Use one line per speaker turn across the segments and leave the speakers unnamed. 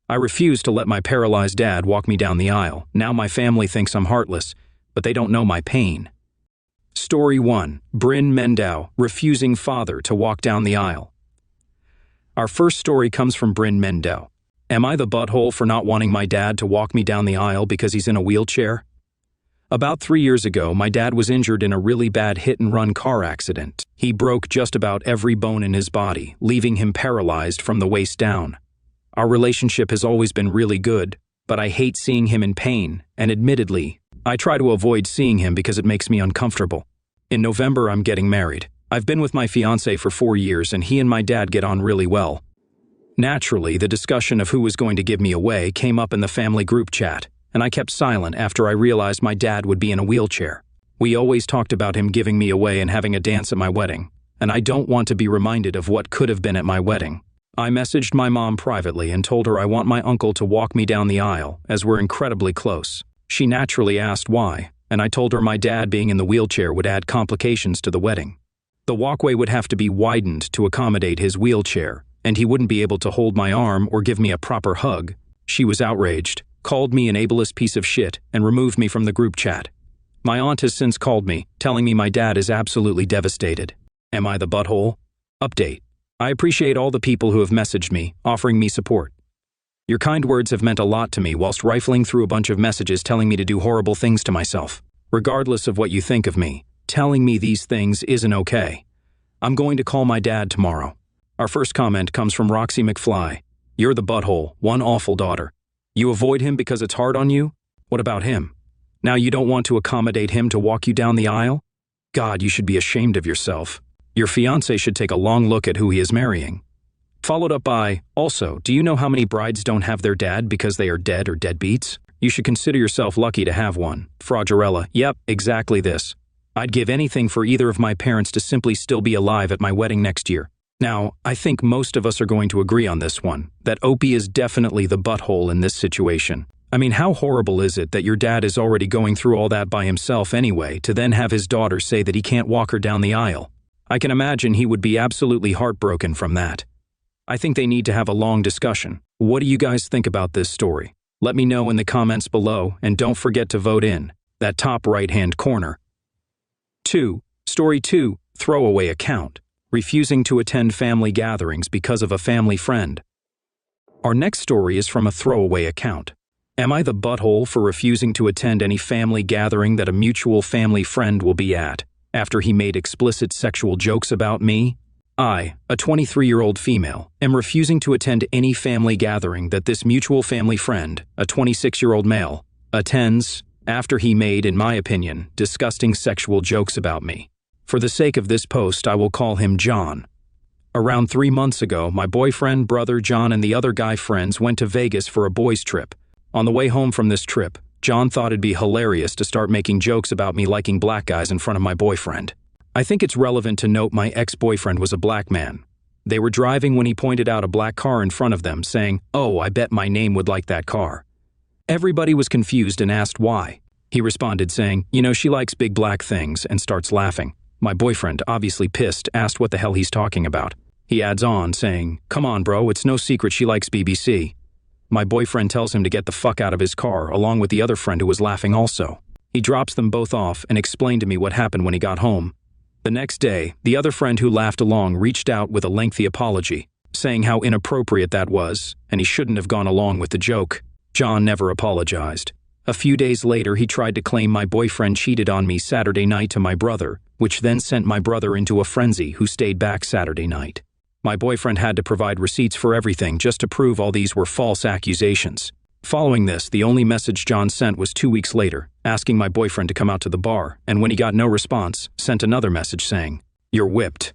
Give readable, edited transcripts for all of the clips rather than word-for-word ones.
I refuse to let my paralyzed dad walk me down the aisle. Now my family thinks I'm heartless, but they don't know my pain. Story 1. Bryn Mendow, refusing father to walk down the aisle. Our first story comes from Bryn Mendow. Am I the butthole for not wanting my dad to walk me down the aisle because he's in a wheelchair? About 3 years ago, my dad was injured in a really bad hit-and-run car accident. He broke just about every bone in his body, leaving him paralyzed from the waist down. Our relationship has always been really good, but I hate seeing him in pain, and admittedly, I try to avoid seeing him because it makes me uncomfortable. In November, I'm getting married. I've been with my fiancé for 4 years, and he and my dad get on really well. Naturally, the discussion of who was going to give me away came up in the family group chat, and I kept silent after I realized my dad would be in a wheelchair. We always talked about him giving me away and having a dance at my wedding, and I don't want to be reminded of what could have been at my wedding. I messaged my mom privately and told her I want my uncle to walk me down the aisle, as we're incredibly close. She naturally asked why, and I told her my dad being in the wheelchair would add complications to the wedding. The walkway would have to be widened to accommodate his wheelchair, and he wouldn't be able to hold my arm or give me a proper hug. She was outraged, called me an ableist piece of shit, and removed me from the group chat. My aunt has since called me, telling me my dad is absolutely devastated. Am I the butthole? Update. I appreciate all the people who have messaged me, offering me support. Your kind words have meant a lot to me whilst rifling through a bunch of messages telling me to do horrible things to myself. Regardless of what you think of me, telling me these things isn't okay. I'm going to call my dad tomorrow. Our first comment comes from Roxy McFly. You're the butthole, one awful daughter. You avoid him because it's hard on you? What about him? Now you don't want to accommodate him to walk you down the aisle? God, you should be ashamed of yourself. Your fiancé should take a long look at who he is marrying. Followed up by, also, do you know how many brides don't have their dad because they are dead or deadbeats? You should consider yourself lucky to have one. Fraudurella, yep, exactly this. I'd give anything for either of my parents to simply still be alive at my wedding next year. Now, I think most of us are going to agree on this one, that Opie is definitely the butthole in this situation. I mean, how horrible is it that your dad is already going through all that by himself anyway, to then have his daughter say that he can't walk her down the aisle? I can imagine he would be absolutely heartbroken from that. I think they need to have a long discussion. What do you guys think about this story? Let me know in the comments below, and don't forget to vote in that top right-hand corner. 2. Story 2, throwaway account. Refusing to attend family gatherings because of a family friend. Our next story is from a throwaway account. Am I the butthole for refusing to attend any family gathering that a mutual family friend will be at, after he made explicit sexual jokes about me? I, a 23-year-old female, am refusing to attend any family gathering that this mutual family friend, a 26-year-old male, attends after he made, in my opinion, disgusting sexual jokes about me. For the sake of this post, I will call him John. Around 3 months ago, my boyfriend, brother, John, and the other guy friends went to Vegas for a boys' trip. On the way home from this trip, John thought it'd be hilarious to start making jokes about me liking black guys in front of my boyfriend. I think it's relevant to note my ex-boyfriend was a black man. They were driving when he pointed out a black car in front of them, saying, "Oh, I bet my name would like that car." Everybody was confused and asked why. He responded saying, "You know, she likes big black things," and starts laughing. My boyfriend, obviously pissed, asked what the hell he's talking about. He adds on, saying, "Come on, bro, it's no secret she likes BBC." My boyfriend tells him to get the fuck out of his car, along with the other friend who was laughing also. He drops them both off and explained to me what happened when he got home. The next day, the other friend who laughed along reached out with a lengthy apology, saying how inappropriate that was, and he shouldn't have gone along with the joke. John never apologized. A few days later, he tried to claim my boyfriend cheated on me Saturday night to my brother, which then sent my brother into a frenzy, who stayed back Saturday night. My boyfriend had to provide receipts for everything just to prove all these were false accusations. Following this, the only message John sent was 2 weeks later, asking my boyfriend to come out to the bar, and when he got no response, sent another message saying, "You're whipped."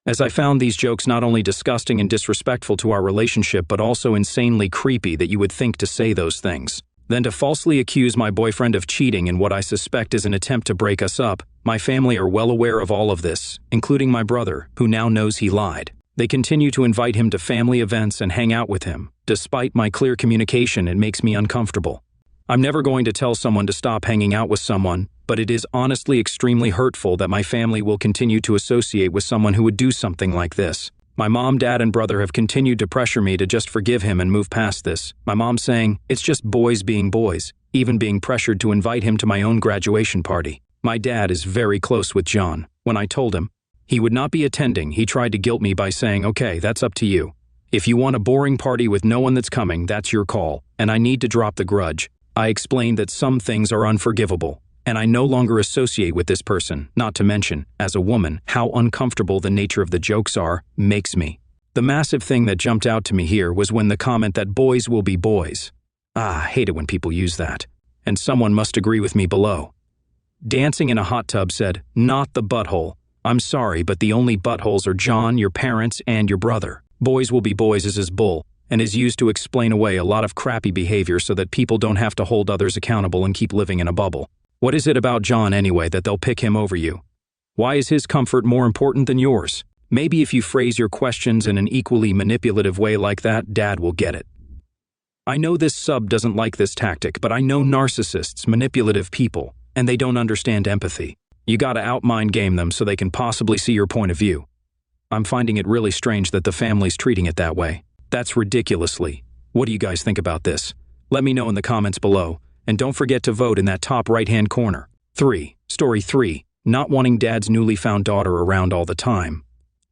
As I found these jokes not only disgusting and disrespectful to our relationship, but also insanely creepy that you would think to say those things. Then to falsely accuse my boyfriend of cheating in what I suspect is an attempt to break us up. My family are well aware of all of this, including my brother, who now knows he lied. They continue to invite him to family events and hang out with him. Despite my clear communication, it makes me uncomfortable. I'm never going to tell someone to stop hanging out with someone, but it is honestly extremely hurtful that my family will continue to associate with someone who would do something like this. My mom, dad, and brother have continued to pressure me to just forgive him and move past this. My mom saying, it's just boys being boys, even being pressured to invite him to my own graduation party. My dad is very close with John. When I told him he would not be attending, he tried to guilt me by saying, okay, that's up to you. If you want a boring party with no one that's coming, that's your call, and I need to drop the grudge. I explained that some things are unforgivable, and I no longer associate with this person, not to mention, as a woman, how uncomfortable the nature of the jokes are, makes me. The massive thing that jumped out to me here was when the comment that boys will be boys. I hate it when people use that. And someone must agree with me below. Dancing in a hot tub said, not the butthole. I'm sorry, but the only buttholes are John, your parents, and your brother. Boys will be boys is his bull, and is used to explain away a lot of crappy behavior so that people don't have to hold others accountable and keep living in a bubble. What is it about John anyway that they'll pick him over you? Why is his comfort more important than yours? Maybe if you phrase your questions in an equally manipulative way like that, Dad will get it. I know this sub doesn't like this tactic, but I know narcissists, manipulative people, and they don't understand empathy. You gotta outmind game them so they can possibly see your point of view. I'm finding it really strange that the family's treating it that way. That's ridiculously. What do you guys think about this? Let me know in the comments below. And don't forget to vote in that top right-hand corner. Story 3. Not wanting dad's newly found daughter around all the time.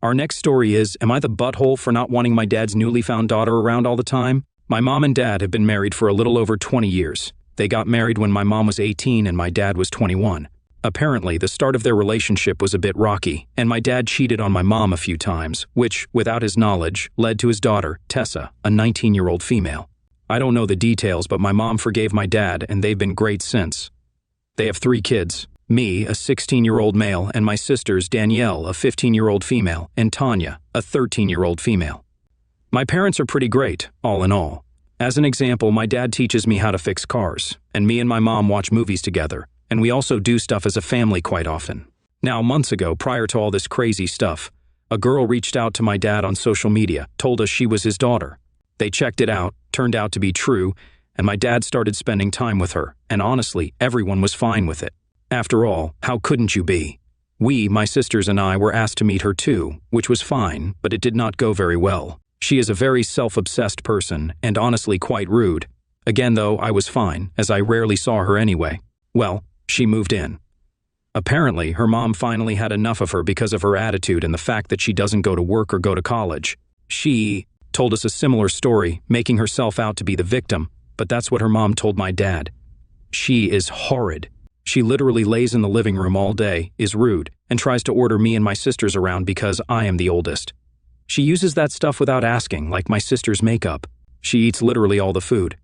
Our next story is, am I the butthole for not wanting my dad's newly found daughter around all the time? My mom and dad have been married for a little over 20 years. They got married when my mom was 18 and my dad was 21. Apparently, the start of their relationship was a bit rocky, and my dad cheated on my mom a few times, which, without his knowledge, led to his daughter, Tessa, a 19-year-old female. I don't know the details, but my mom forgave my dad, and they've been great since. They have 3 kids, me, a 16-year-old male, and my sisters, Danielle, a 15-year-old female, and Tanya, a 13-year-old female. My parents are pretty great, all in all. As an example, my dad teaches me how to fix cars, and me and my mom watch movies together, and we also do stuff as a family quite often. Now, months ago, prior to all this crazy stuff, a girl reached out to my dad on social media, told us she was his daughter. They checked it out, turned out to be true, and my dad started spending time with her, and honestly, everyone was fine with it. After all, how couldn't you be? We, my sisters and I, were asked to meet her too, which was fine, but it did not go very well. She is a very self-obsessed person, and honestly quite rude. Again though, I was fine, as I rarely saw her anyway. Well, she moved in. Apparently, her mom finally had enough of her because of her attitude and the fact that she doesn't go to work or go to college. She told us a similar story, making herself out to be the victim, but that's what her mom told my dad. She is horrid. She literally lays in the living room all day, is rude, and tries to order me and my sisters around because I am the oldest. She uses that stuff without asking, like my sister's makeup. She eats literally all the food.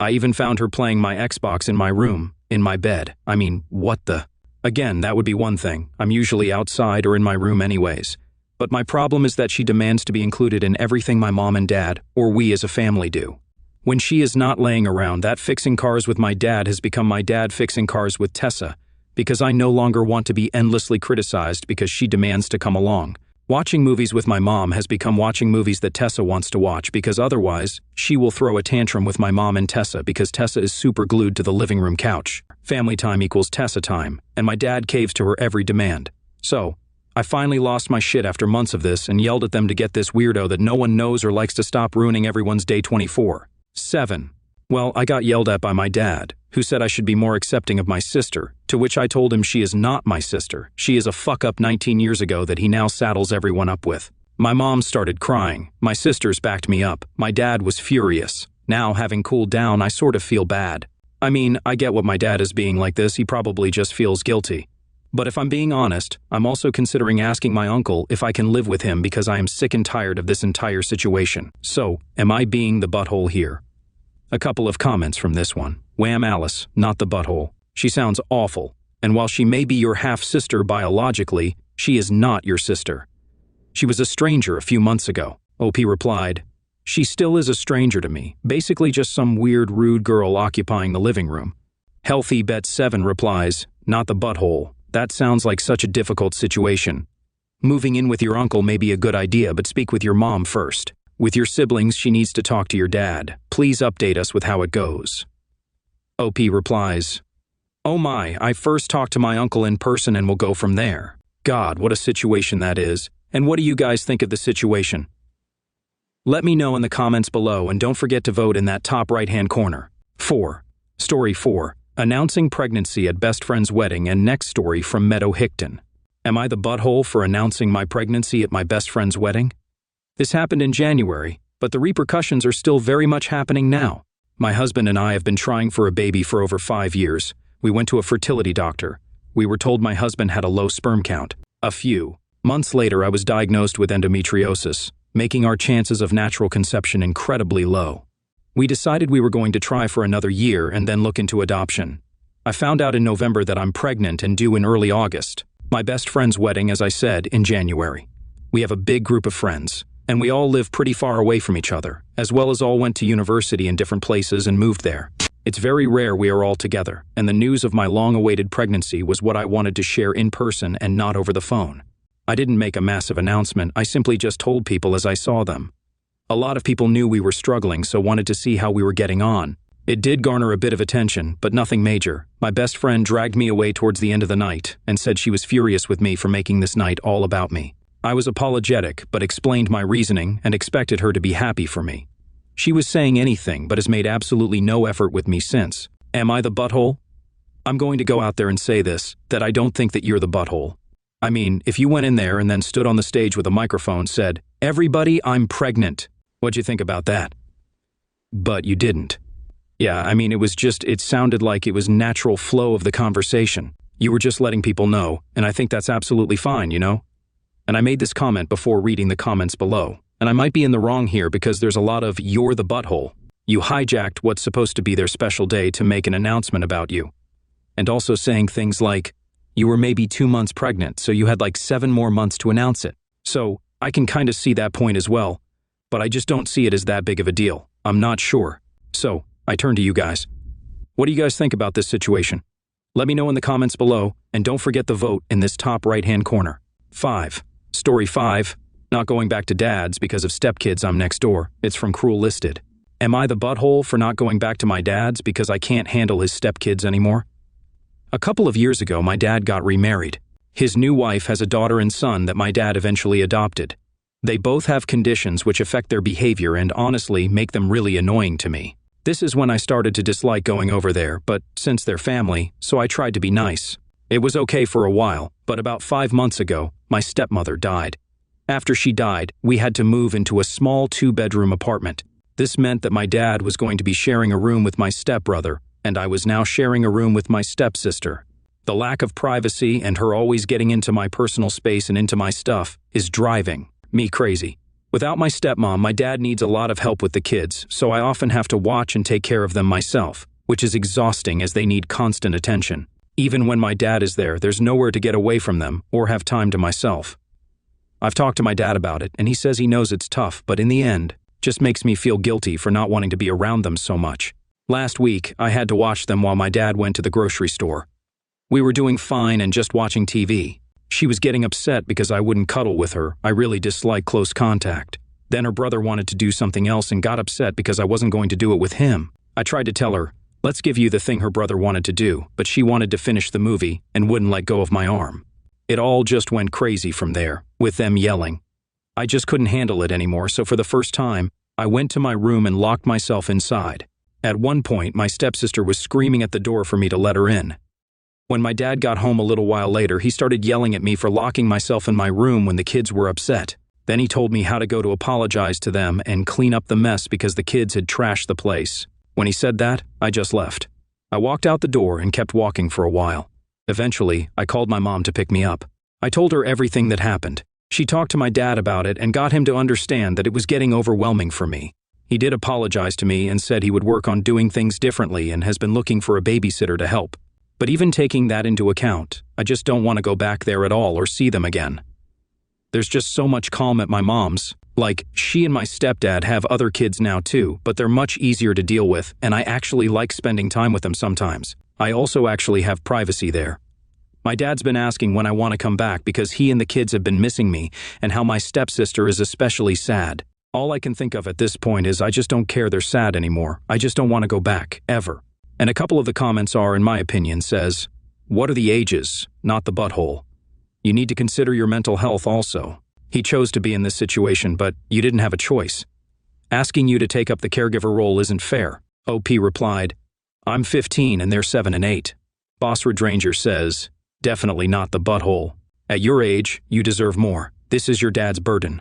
I even found her playing my Xbox in my room, in my bed. I mean, what the? Again, that would be one thing. I'm usually outside or in my room anyways. But my problem is that she demands to be included in everything my mom and dad, or we as a family, do. When she is not laying around, that fixing cars with my dad has become my dad fixing cars with Tessa, because I no longer want to be endlessly criticized because she demands to come along. Watching movies with my mom has become watching movies that Tessa wants to watch, because otherwise, she will throw a tantrum with my mom and Tessa because Tessa is super glued to the living room couch. Family time equals Tessa time, and my dad caves to her every demand. So, I finally lost my shit after months of this and yelled at them to get this weirdo that no one knows or likes to stop ruining everyone's day 24/7. Well, I got yelled at by my dad, who said I should be more accepting of my sister, to which I told him she is not my sister. She is a fuck-up 19 years ago that he now saddles everyone up with. My mom started crying. My sisters backed me up. My dad was furious. Now, having cooled down, I sort of feel bad. I mean, I get what my dad is being like this, he probably just feels guilty. But if I'm being honest, I'm also considering asking my uncle if I can live with him because I am sick and tired of this entire situation. So, am I being the butthole here? A couple of comments from this one. Wham Alice, not the butthole. She sounds awful, and while she may be your half-sister biologically, she is not your sister. She was a stranger a few months ago. OP replied, she still is a stranger to me, basically just some weird rude girl occupying the living room. Healthy Bet 7 replies, not the butthole. That sounds like such a difficult situation. Moving in with your uncle may be a good idea, but speak with your mom first. With your siblings, she needs to talk to your dad. Please update us with how it goes. OP replies, oh my, I first talked to my uncle in person and we'll go from there. God, what a situation that is. And what do you guys think of the situation? Let me know in the comments below, and don't forget to vote in that top right-hand corner. 4. Story 4. Announcing pregnancy at best friend's wedding, and next story from Meadow Hickton. Am I the butthole for announcing my pregnancy at my best friend's wedding? This happened in January, but the repercussions are still very much happening now. My husband and I have been trying for a baby for over 5 years. We went to a fertility doctor. We were told my husband had a low sperm count. A few months later, I was diagnosed with endometriosis, making our chances of natural conception incredibly low. We decided we were going to try for another year and then look into adoption. I found out in November that I'm pregnant and due in early August. My best friend's wedding, as I said, in January. We have a big group of friends, and we all live pretty far away from each other, as well as all went to university in different places and moved there. It's very rare we are all together, and the news of my long-awaited pregnancy was what I wanted to share in person and not over the phone. I didn't make a massive announcement, I simply just told people as I saw them. A lot of people knew we were struggling, so wanted to see how we were getting on. It did garner a bit of attention, but nothing major. My best friend dragged me away towards the end of the night and said she was furious with me for making this night all about me. I was apologetic, but explained my reasoning and expected her to be happy for me. She was saying anything, but has made absolutely no effort with me since. Am I the butthole? I'm going to go out there and say this, that I don't think that you're the butthole. I mean, if you went in there and then stood on the stage with a microphone, said, "Everybody, I'm pregnant," what'd you think about that? But you didn't. Yeah, I mean, it sounded like it was natural flow of the conversation. You were just letting people know, and I think that's absolutely fine, you know? And I made this comment before reading the comments below, and I might be in the wrong here because there's a lot of "you're the butthole." You hijacked what's supposed to be their special day to make an announcement about you. And also saying things like, you were maybe 2 months pregnant, so you had like 7 more months to announce it. So, I can kind of see that point as well, but I just don't see it as that big of a deal. I'm not sure. So, I turn to you guys. What do you guys think about this situation? Let me know in the comments below, and don't forget the vote in this top right-hand corner. 5. Story 5. Not going back to dad's because of stepkids I'm next door. It's from Cruel Listed. Am I the butthole for not going back to my dad's because I can't handle his stepkids anymore? A couple of years ago, my dad got remarried. His new wife has a daughter and son that my dad eventually adopted. They both have conditions which affect their behavior and honestly make them really annoying to me. This is when I started to dislike going over there, but since they're family, so I tried to be nice. It was okay for a while, but about 5 months ago, my stepmother died. After she died, we had to move into a small 2-bedroom apartment. This meant that my dad was going to be sharing a room with my stepbrother, and I was now sharing a room with my stepsister. The lack of privacy and her always getting into my personal space and into my stuff is driving me crazy. Without my stepmom, my dad needs a lot of help with the kids, so I often have to watch and take care of them myself, which is exhausting as they need constant attention. Even when my dad is there, there's nowhere to get away from them or have time to myself. I've talked to my dad about it, and he says he knows it's tough, but in the end, just makes me feel guilty for not wanting to be around them so much. Last week, I had to watch them while my dad went to the grocery store. We were doing fine and just watching TV. She was getting upset because I wouldn't cuddle with her. I really dislike close contact. Then her brother wanted to do something else and got upset because I wasn't going to do it with him. I tried to tell her, let's give you the thing her brother wanted to do, but she wanted to finish the movie and wouldn't let go of my arm. It all just went crazy from there, with them yelling. I just couldn't handle it anymore, so for the first time, I went to my room and locked myself inside. At one point, my stepsister was screaming at the door for me to let her in. When my dad got home a little while later, he started yelling at me for locking myself in my room when the kids were upset. Then he told me how to go to apologize to them and clean up the mess because the kids had trashed the place. When he said that, I just left. I walked out the door and kept walking for a while. Eventually, I called my mom to pick me up. I told her everything that happened. She talked to my dad about it and got him to understand that it was getting overwhelming for me. He did apologize to me and said he would work on doing things differently and has been looking for a babysitter to help. But even taking that into account, I just don't want to go back there at all or see them again. There's just so much calm at my mom's. Like, she and my stepdad have other kids now too, but they're much easier to deal with, and I actually like spending time with them sometimes. I also actually have privacy there. My dad's been asking when I want to come back because he and the kids have been missing me, and how my stepsister is especially sad. All I can think of at this point is I just don't care they're sad anymore. I just don't want to go back, ever. And a couple of the comments are, in my opinion, says, what are the ages, not the butthole? You need to consider your mental health also. He chose to be in this situation, but you didn't have a choice. Asking you to take up the caregiver role isn't fair. OP replied, I'm 15 and they're 7 and 8. Boss Redranger says, definitely not the butthole. At your age, you deserve more. This is your dad's burden.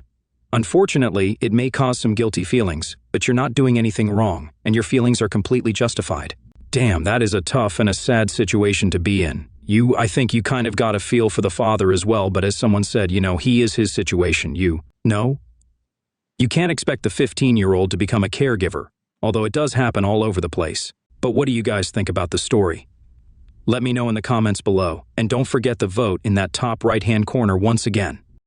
Unfortunately, it may cause some guilty feelings, but you're not doing anything wrong, and your feelings are completely justified. Damn, that is a tough and a sad situation to be in. I think you kind of got a feel for the father as well, but as someone said, he is his situation. No? You can't expect the 15-year-old to become a caregiver, although it does happen all over the place. But what do you guys think about the story? Let me know in the comments below, and don't forget to vote in that top right-hand corner once again.